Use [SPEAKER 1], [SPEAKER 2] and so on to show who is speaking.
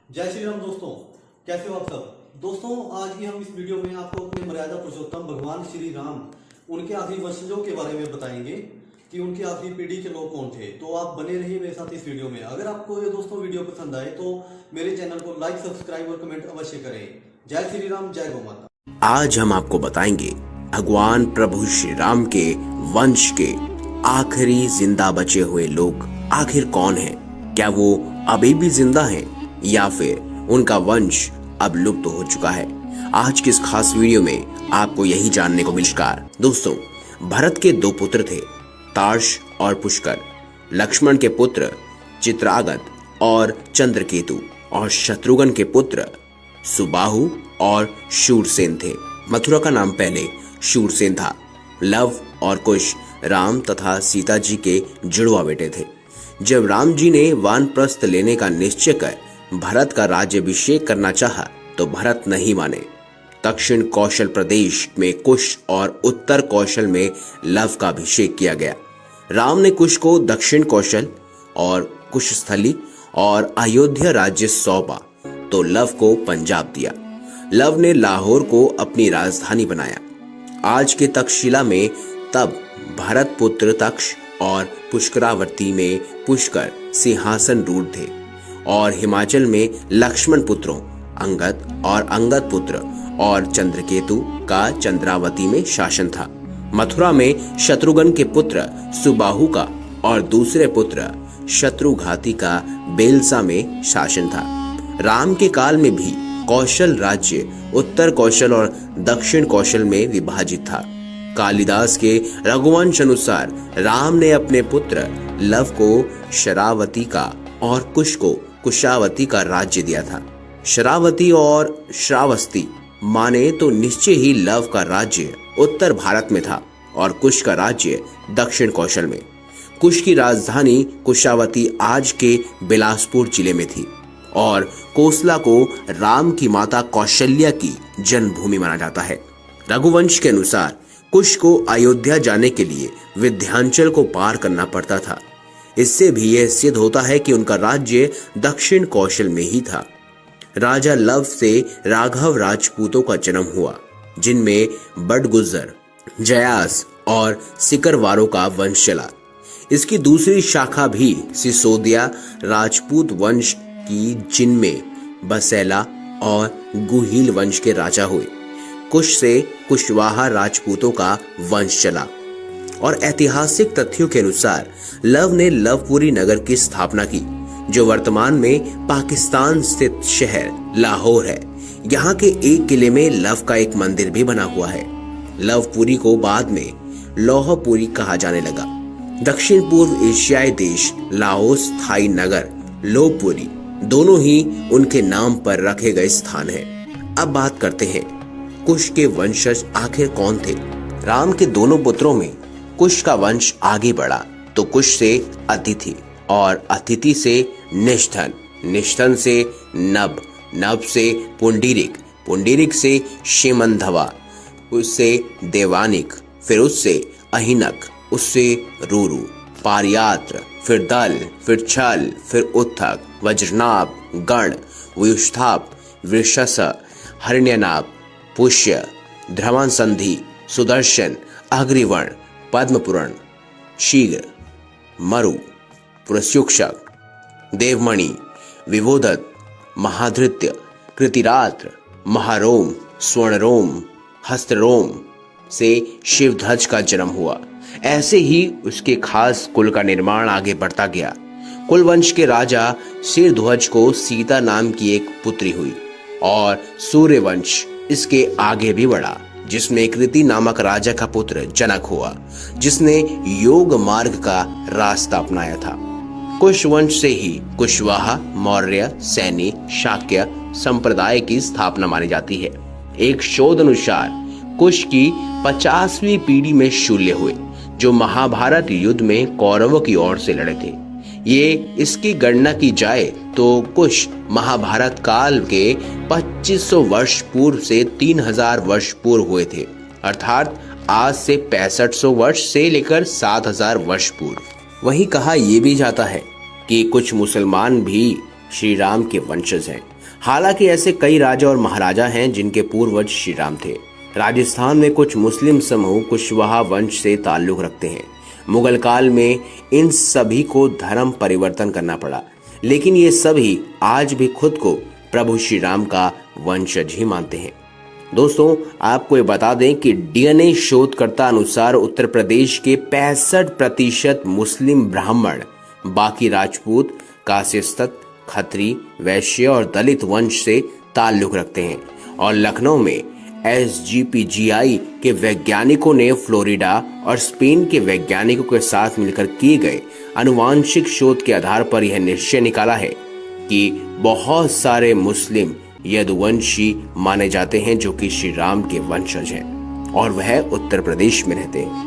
[SPEAKER 1] जय श्री राम दोस्तों, कैसे हो आप सब। दोस्तों आज की हम इस वीडियो में आपको अपने मर्यादा पुरुषोत्तम भगवान श्री राम उनके आखिरी वंशजों के बारे में बताएंगे कि उनकी आखिरी पीढ़ी के लोग कौन थे। तो आप बने रहिए मेरे साथ इस वीडियो में। अगर आपको ये दोस्तों वीडियो पसंद आए तो मेरे चैनल को लाइक, सब्सक्राइब और कमेंट अवश्य करें। जय श्री राम, जय गौ माता।
[SPEAKER 2] आज हम आपको बताएंगे भगवान प्रभु श्री राम के वंश के आखिरी जिंदा बचे हुए लोग आखिर कौन हैं? क्या वो अभी भी जिंदा हैं या फिर उनका वंश अब लुप्त हो चुका है? आज की इस खास वीडियो में आपको यही जानने को मिलेगा। दोस्तों, भरत के दो पुत्र थे, तार्श और पुष्कर। लक्ष्मण के पुत्र चित्रागत और चंद्रकेतु और शत्रुघ्न के पुत्र सुबाहु और शूरसेन थे। मथुरा का नाम पहले शूरसेन था। लव और कुश राम तथा सीता जी के जुड़वा बेटे थे। जब राम जी ने वानप्रस्थ लेने का निश्चय कर भरत का राज्याभिषेक करना चाहा तो भरत नहीं माने। दक्षिण कौशल प्रदेश में कुश और उत्तर कौशल में लव का अभिषेक किया गया। राम ने कुश को दक्षिण कौशल और कुशस्थली और अयोध्या राज्य सौंपा तो लव को पंजाब दिया। लव ने लाहौर को अपनी राजधानी बनाया। आज के तक्षशिला में तब भरत पुत्र तक्ष और पुष्करावती में पुष्कर सिंहासन रूढ़ थे और हिमाचल में लक्ष्मण पुत्रों अंगद और अंगद पुत्र और चंद्रकेतु का चंद्रावती में शासन था। मथुरा में शत्रुघ्न के पुत्र सुबाहु का और दूसरे पुत्र शत्रुघाती का बेलसा में शासन था। राम के काल में भी कौशल राज्य उत्तर कौशल और दक्षिण कौशल में विभाजित था। कालिदास के रघुवंश अनुसार राम ने अपने पुत्र लव को शरावती का और कुश को कुशावती का राज्य दिया था। शरावती और श्रावस्ती माने तो निश्चय ही लव का राज्य उत्तर भारत में था और कुश का राज्य दक्षिण कौशल में। कुश की राजधानी कुशावती आज के बिलासपुर जिले में थी और कोसला को राम की माता कौशल्या की जन्मभूमि माना जाता है। रघुवंश के अनुसार कुश को अयोध्या जाने के लिए विंध्याचल को पार करना पड़ता था। इससे भी यह सिद्ध होता है कि उनका राज्य दक्षिण कौशल में ही था। राजा लव से राघव राजपूतों का जन्म हुआ, जिनमें बडगुजर, जयास और सिकरवारों का वंश चला। इसकी दूसरी शाखा भी सिसोदिया राजपूत वंश की, जिनमें बसैला और गुहिल वंश के राजा हुए। कुश से कुशवाहा राजपूतों का वंश चला और ऐतिहासिक तथ्यों के अनुसार लव ने लवपुरी नगर की स्थापना की, जो वर्तमान में पाकिस्तान स्थित शहर लाहौर है। यहाँ के एक किले में लव का एक मंदिर भी बना हुआ है। लवपुरी को बाद में लौहपुरी कहा जाने लगा। दक्षिण पूर्व एशियाई देश लाओस थाई नगर लोहपुरी दोनों ही उनके नाम पर रखे गए स्थान हैं। अब बात करते हैं कुश के वंशज आखिर कौन थे। राम के दोनों पुत्रों में कुश का वंश आगे बढ़ा तो कुश से अतिथि और अतिथि से निष्ठन, निष्ठन से नभ, नभ से पुंडरीक, पुंडरीक से शेमंधवा, उससे देवानिक, फिर उससे अहिनक, उससे रूरू, पारियात्र, फिर दल, फिर छल, फिर उत्थक, वज्रनाभ, गण, व्युष्ठाप, वृषस, हरण्यनाभ, पुष्य, ध्रवन संधि, सुदर्शन, अग्रिवर्ण, पद्मपुरण, शीघ्र, मरु, पुरस्युक्षक, देवमणि, विवोदत, महाधृत्य, कृतिरात्र, महारोम, स्वर्णरोम, हस्तरोम से शिवध्वज का जन्म हुआ। ऐसे ही उसके खास कुल का निर्माण आगे बढ़ता गया। कुलवंश के राजा शिरध्वज को सीता नाम की एक पुत्री हुई और सूर्यवंश इसके आगे भी बढ़ा, जिसमें कृति नामक राजा का पुत्र जनक हुआ, जिसने योग मार्ग का रास्ता अपनाया था। कुश वंश से ही कुशवाहा, मौर्य, सैनी, शाक्य संप्रदाय की स्थापना मानी जाती है। एक शोध अनुसार कुश की 50वीं पीढ़ी में शूल्य हुए, जो महाभारत युद्ध में कौरवों की ओर से लड़े थे। ये इसकी गणना की जाए तो कुश महाभारत काल के 2500 वर्ष पूर्व से 3000 वर्ष पूर्व हुए थे, अर्थात आज से 6500 वर्ष से लेकर 7000 वर्ष पूर्व। वहीं कहा यह भी जाता है कि कुछ मुसलमान भी श्री राम के वंशज हैं। हालांकि ऐसे कई राजा और महाराजा हैं जिनके पूर्वज श्री राम थे। राजस्थान में कुछ मुस्लिम समूह कुशवाहा वंश से ताल्लुक रखते हैं। मुगल काल में इन सभी को धर्म परिवर्तन करना पड़ा, लेकिन ये सभी आज भी खुद को प्रभु श्री राम का वंशज ही मानते हैं। दोस्तों, आपको ये बता दें कि डीएनए शोधकर्ता अनुसार उत्तर प्रदेश के 65% मुस्लिम ब्राह्मण, बाकी राजपूत, कायस्थ, खत्री, वैश्य और दलित वंश से ताल्लुक रखते हैं। और लखनऊ में SGPGI के वैज्ञानिकों ने फ्लोरिडा और स्पेन के वैज्ञानिकों के साथ मिलकर किए गए आनुवांशिक शोध के आधार पर यह निश्चय निकाला है कि बहुत सारे मुस्लिम यदुवंशी माने जाते हैं जो कि श्री राम के वंशज हैं और वह उत्तर प्रदेश में रहते हैं।